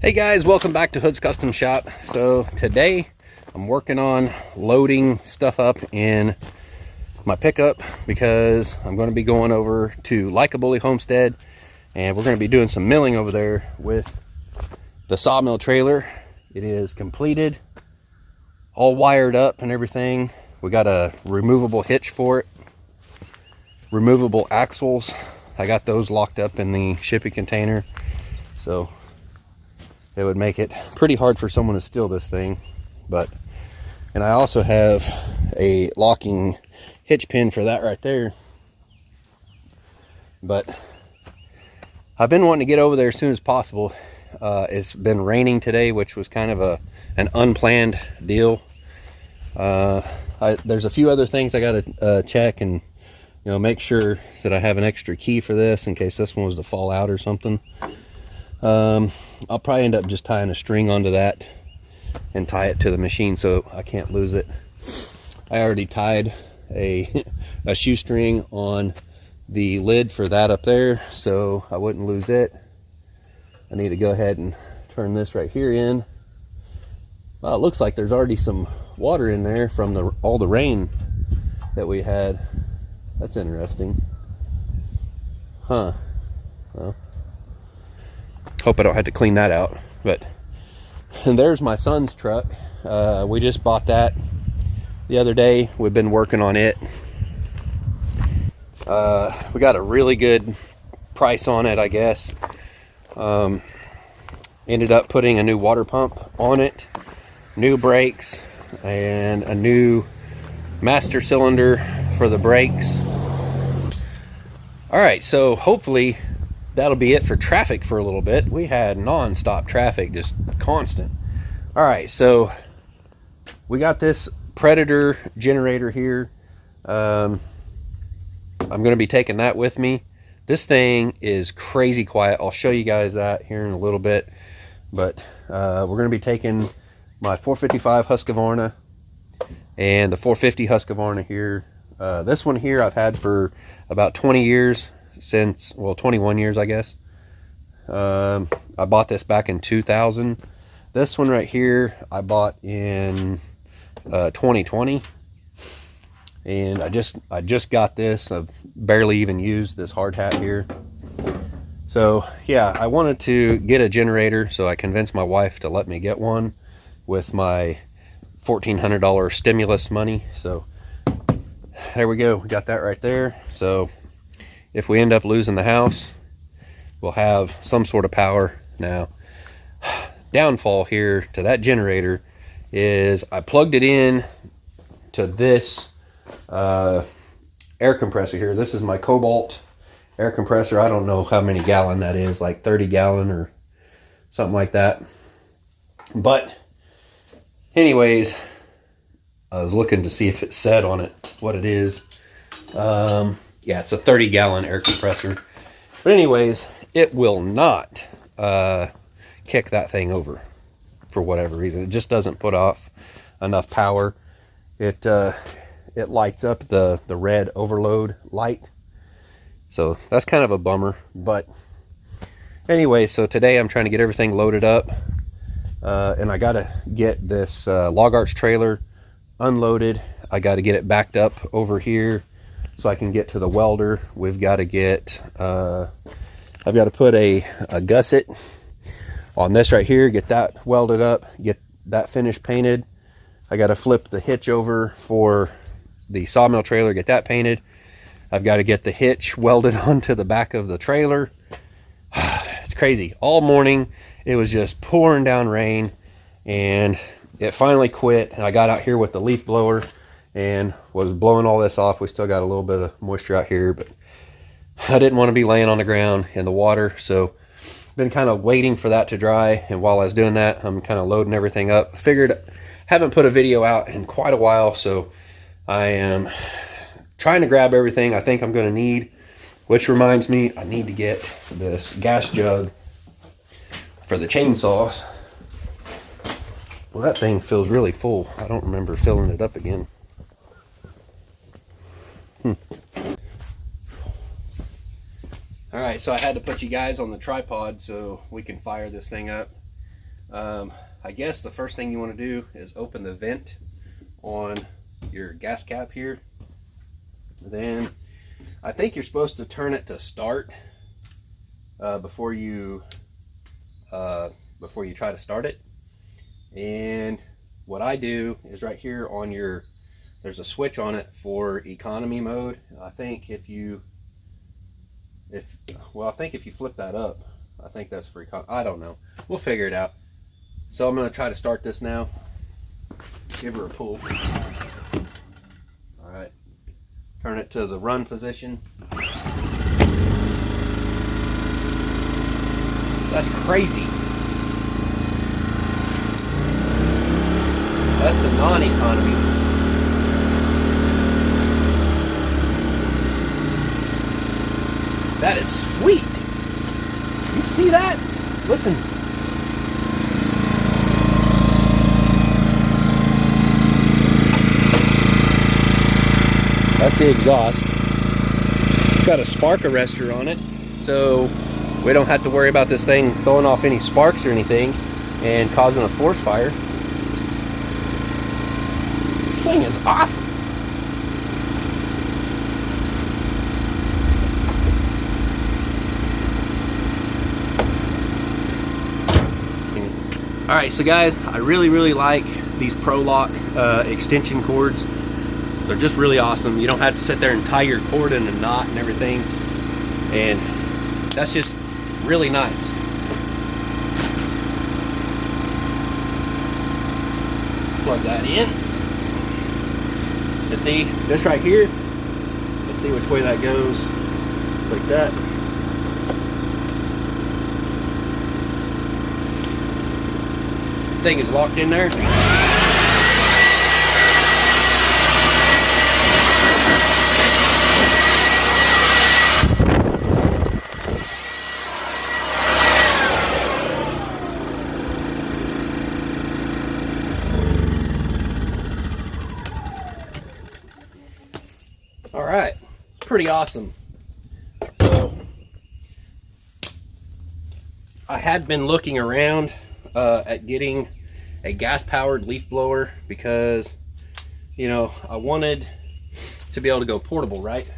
Hey guys, welcome back to Hood's Custom Shop. So today I'm working on loading stuff up in my pickup because I'm going to be going over to Lycabully Homestead and we're going to be doing some milling over there with the sawmill trailer. It is completed, all wired up and everything. We got a removable hitch for it, removable axles. I got those locked up in the shipping container, so it would make it pretty hard for someone to steal this thing. And I also have a locking hitch pin for that right there. But I've been wanting to get over there as soon as possible. It's been raining today, which was kind of an unplanned deal. There's a few other things I gotta check and make sure that I have an extra key for this in case this one was to fall out or something. I'll probably end up just tying a string onto that and tie it to the machine so I can't lose it. I already tied a shoestring on the lid for that up there so I wouldn't lose it. I need to go ahead and turn this right here in. Well, it looks like there's already some water in there from all the rain that we had. That's interesting. Huh. Well, hope I don't have to clean that out. And there's my son's truck. We just bought that the other day. We've been working on it. We got a really good price on it, I guess. Ended up putting a new water pump on it, new brakes, and a new master cylinder for the brakes. All right, so hopefully that'll be it for traffic for a little bit. We had non-stop traffic, just constant. All right, so we got this Predator generator here. I'm going to be taking that with me. This thing is crazy quiet. I'll show you guys that here in a little bit. But we're going to be taking my 455 Husqvarna and the 450 Husqvarna here. This one here I've had for about 20 years. Since, well, 21 years, I guess. I bought this back in 2000. This one right here I bought in 2020, and I just got this. I've barely even used this hard hat here. So yeah, I wanted to get a generator, so I convinced my wife to let me get one with my $1,400 stimulus money. So there we go, we got that right there. So if we end up losing the house, we'll have some sort of power. Now, downfall here to that generator is I plugged it in to this air compressor here. This is my Cobalt air compressor. I don't know how many gallon that is, like 30 gallon or something like that. But anyways, I was looking to see if it said on it what it is. Yeah, it's a 30 gallon air compressor. But anyways, it will not kick that thing over for whatever reason. It just doesn't put off enough power. It lights up the red overload light. So that's kind of a bummer. But anyway, so today I'm trying to get everything loaded up. And I got to get this log arch trailer unloaded. I got to get it backed up over here so I can get to the welder. We've got to get, I've got to put a gusset on this right here, get that welded up, get that finished painted. I got to flip the hitch over for the sawmill trailer, get that painted. I've got to get the hitch welded onto the back of the trailer. It's crazy. All morning it was just pouring down rain, and it finally quit, and I got out here with the leaf blower and was blowing all this off. We still got a little bit of moisture out here, but I didn't want to be laying on the ground in the water, so been kind of waiting for that to dry. And while I was doing that, I'm kind of loading everything up. Figured, haven't put a video out in quite a while, so I am trying to grab everything I think I'm going to need, which reminds me, I need to get this gas jug for the chainsaws. Well, that thing feels really full. I don't remember filling it up again. All right, so I had to put you guys on the tripod so we can fire this thing up. I guess the first thing you want to do is open the vent on your gas cap here. Then I think you're supposed to turn it to start before you try to start it. And what I do is right here on your, there's a switch on it for economy mode. I think if you flip that up, I think that's for I don't know. We'll figure it out. So I'm going to try to start this now. Give her a pull. All right. Turn it to the run position. That's crazy. That's the non-economy. That is sweet. You see that? Listen. That's the exhaust. It's got a spark arrestor on it, so we don't have to worry about this thing throwing off any sparks or anything and causing a forest fire. This thing is awesome. All right, so guys, I really like these Pro-Lock extension cords. They're just really awesome. You don't have to sit there and tie your cord in a knot and everything. And that's just really nice. Plug that in. You see this right here? Let's see which way that goes. Like that. Thing is locked in there. All right, it's pretty awesome. So I had been looking around at getting a gas-powered leaf blower because, you know, I wanted to be able to go portable, right?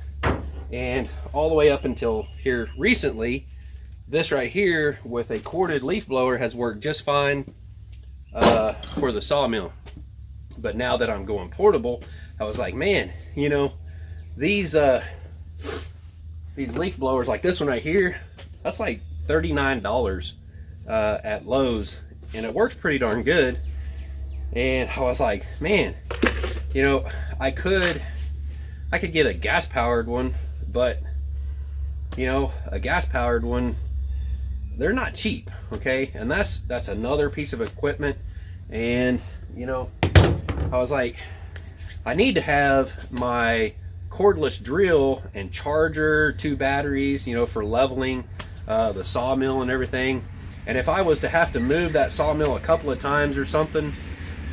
And all the way up until here recently, this right here with a corded leaf blower has worked just fine for the sawmill. But now that I'm going portable, I was like, man, you know, these leaf blowers like this one right here, that's like $39 at Lowe's, and it works pretty darn good. And I was like, man, you know, I could get a gas powered one, but you know, a gas powered one, they're not cheap, okay? And that's another piece of equipment. And you know, I was like, I need to have my cordless drill and charger, 2 batteries, you know, for leveling the sawmill and everything. And if I was to have to move that sawmill a couple of times or something,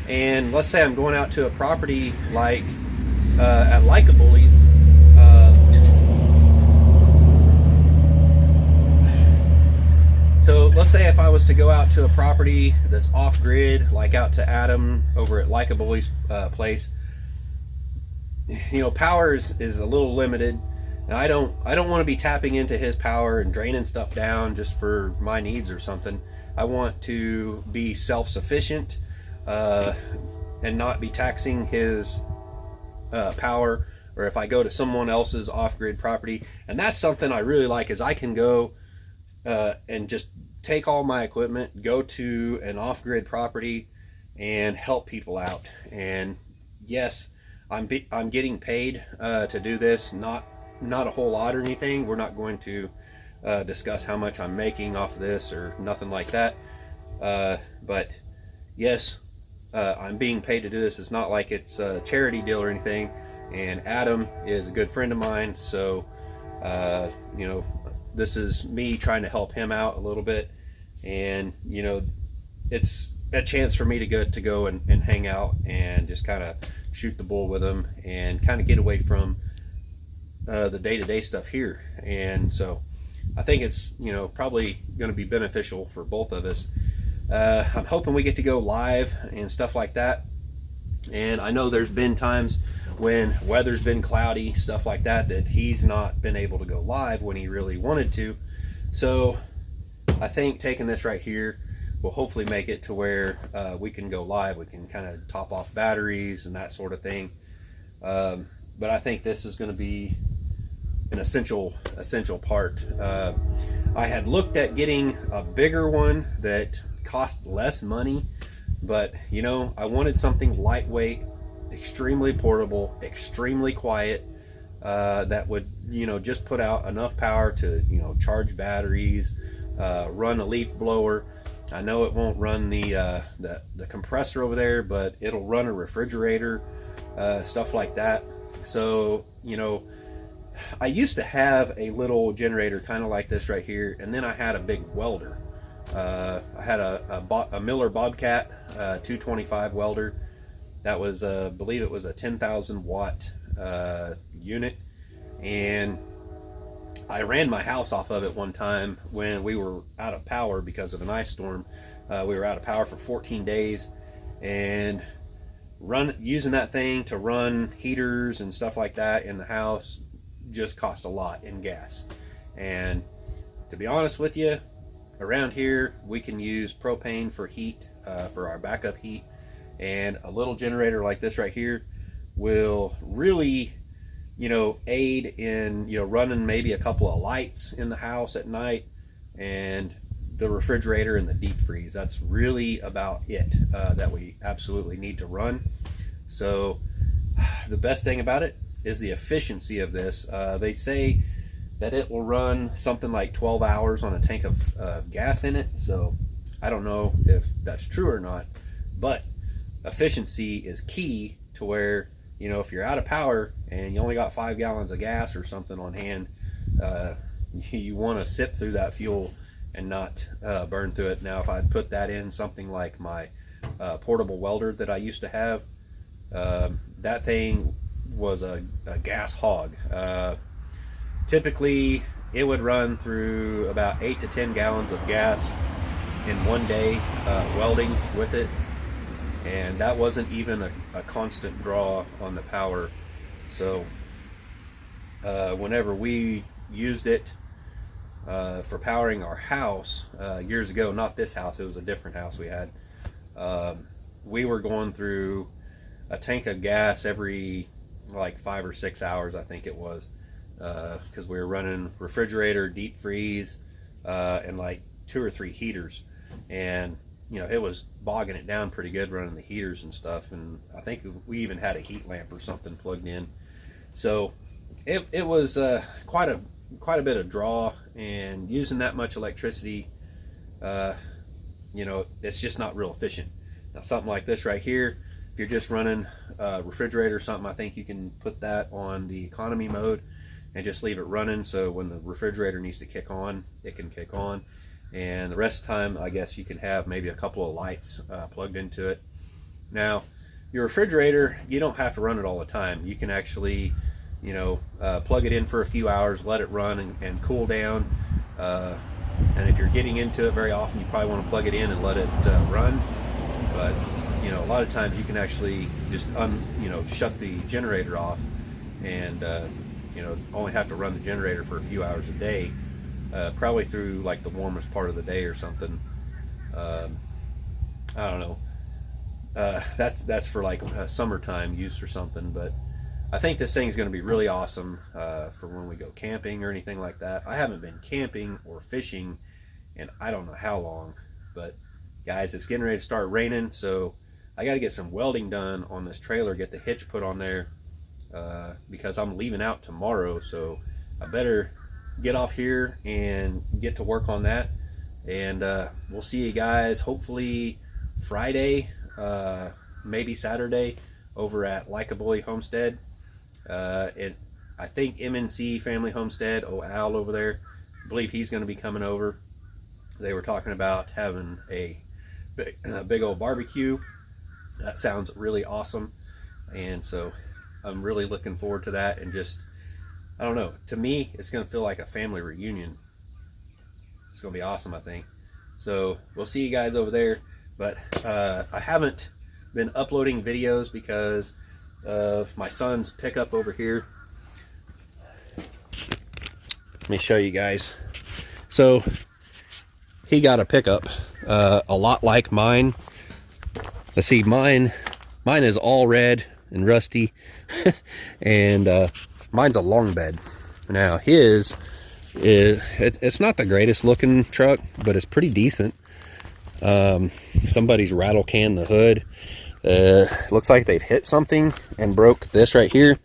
and let's say I'm going out to a property like at Like-A-Bullies, so let's say if I was to go out to a property that's off-grid, like out to Adam over at Like-A-Bullies place, you know, power is a little limited, and I don't want to be tapping into his power and draining stuff down just for my needs or something. I want to be self-sufficient and not be taxing his power, or if I go to someone else's off-grid property. And that's something I really like, is I can go and just take all my equipment, go to an off-grid property and help people out. And yes, I'm getting paid to do this, not a whole lot or anything. We're not going to discuss how much I'm making off this or nothing like that. But yes, I'm being paid to do this. It's not like it's a charity deal or anything. And Adam is a good friend of mine, so you know, this is me trying to help him out a little bit. And you know, it's a chance for me to go and hang out and just kind of shoot the bull with him and kind of get away from the day-to-day stuff here. And so I think it's, you know, probably going to be beneficial for both of us. I'm hoping we get to go live and stuff like that. And I know there's been times when weather's been cloudy, stuff like that, that he's not been able to go live when he really wanted to. So I think taking this right here will hopefully make it to where we can go live. We can kind of top off batteries and that sort of thing. But I think this is going to be an essential part. I had looked at getting a bigger one that cost less money, but you know, I wanted something lightweight, extremely portable, extremely quiet, that would, you know, just put out enough power to, you know, charge batteries, run a leaf blower. I know it won't run the compressor over there, but it'll run a refrigerator, stuff like that. So, you know, I used to have a little generator kind of like this right here, and then I had a big welder. I had a Miller Bobcat 225 welder. That was, I believe it was a 10,000 watt unit, and I ran my house off of it one time when we were out of power because of an ice storm. We were out of power for 14 days, and using that thing to run heaters and stuff like that in the house just cost a lot in gas. And to be honest with you, around here we can use propane for heat, for our backup heat, and a little generator like this right here will really, you know, aid in, you know, running maybe a couple of lights in the house at night, and the refrigerator and the deep freeze. That's really about it that we absolutely need to run. So the best thing about it is the efficiency of this. They say that it will run something like 12 hours on a tank of gas in it. So I don't know if that's true or not, but efficiency is key to where, you know, if you're out of power and you only got 5 gallons of gas or something on hand, you want to sip through that fuel and not burn through it. Now, if I'd put that in something like my portable welder that I used to have, that thing was a gas hog. Typically, it would run through about 8 to 10 gallons of gas in one day welding with it, and that wasn't even a constant draw on the power. So whenever we used it for powering our house years ago, not this house, it was a different house we had, we were going through a tank of gas every like 5 or 6 hours, I think it was, because we were running refrigerator, deep freeze, and like 2 or 3 heaters. And you know, it was bogging it down pretty good running the heaters and stuff, and I think we even had a heat lamp or something plugged in. So it was quite a bit of draw, and using that much electricity, you know, it's just not real efficient. Now something like this right here, if you're just running a refrigerator or something, I think you can put that on the economy mode and just leave it running, so when the refrigerator needs to kick on, it can kick on. And the rest of the time, I guess you can have maybe a couple of lights plugged into it. Now, your refrigerator, you don't have to run it all the time. You can actually, you know, plug it in for a few hours, let it run and cool down. And if you're getting into it very often, you probably want to plug it in and let it run. But you know, a lot of times you can actually just shut the generator off, and you know, only have to run the generator for a few hours a day, probably through like the warmest part of the day or something. I don't know. That's for like summertime use or something. But I think this thing is going to be really awesome for when we go camping or anything like that. I haven't been camping or fishing in I don't know how long, but guys, it's getting ready to start raining, so I got to get some welding done on this trailer, get the hitch put on there, because I'm leaving out tomorrow. So I better get off here and get to work on that. And we'll see you guys hopefully Friday, maybe Saturday, over at Likeaboy Homestead. And I think MNC Family Homestead, Al over there, I believe he's going to be coming over. They were talking about having a big old barbecue. That sounds really awesome, and so I'm really looking forward to that. And just, I don't know, to me it's going to feel like a family reunion. It's going to be awesome, I think. So we'll see you guys over there. But I haven't been uploading videos because of my son's pickup over here. Let me show you guys. So he got a pickup a lot like mine. Let's see, mine is all red and rusty and mine's a long bed. Now his it's not the greatest looking truck, but it's pretty decent. Somebody's rattle canned the hood. Looks like they've hit something and broke this right here.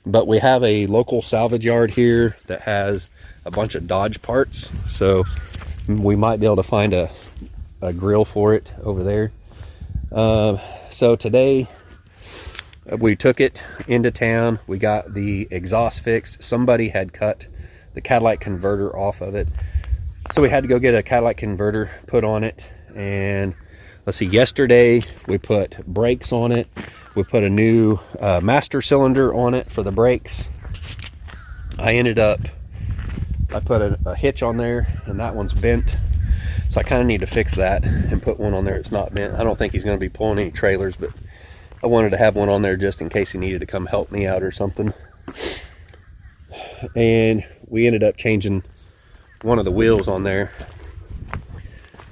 But we have a local salvage yard here that has a bunch of Dodge parts, so we might be able to find a grill for it over there. So today we took it into town. We got the exhaust fixed. Somebody had cut the catalytic converter off of it, so we had to go get a catalytic converter put on it. And let's see, yesterday we put brakes on it. We put a new master cylinder on it for the brakes. I put a hitch on there, and that one's bent, so I kind of need to fix that and put one on there that's not bent. I don't think he's going to be pulling any trailers, but I wanted to have one on there just in case he needed to come help me out or something. And we ended up changing one of the wheels on there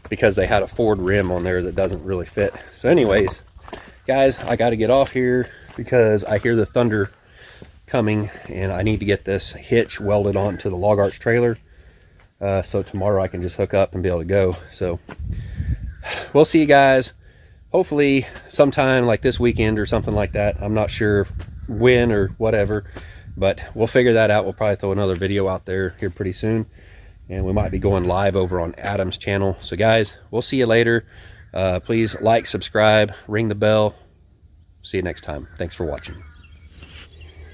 because they had a Ford rim on there that doesn't really fit. So anyways, guys, I got to get off here because I hear the thunder coming, and I need to get this hitch welded onto the log arch trailer, so tomorrow I can just hook up and be able to go. So we'll see you guys hopefully sometime like this weekend or something like that. I'm not sure when or whatever, but we'll figure that out. We'll probably throw another video out there here pretty soon, and we might be going live over on Adam's channel. So guys, we'll see you later. Please like, subscribe, ring the bell. See you next time. Thanks for watching.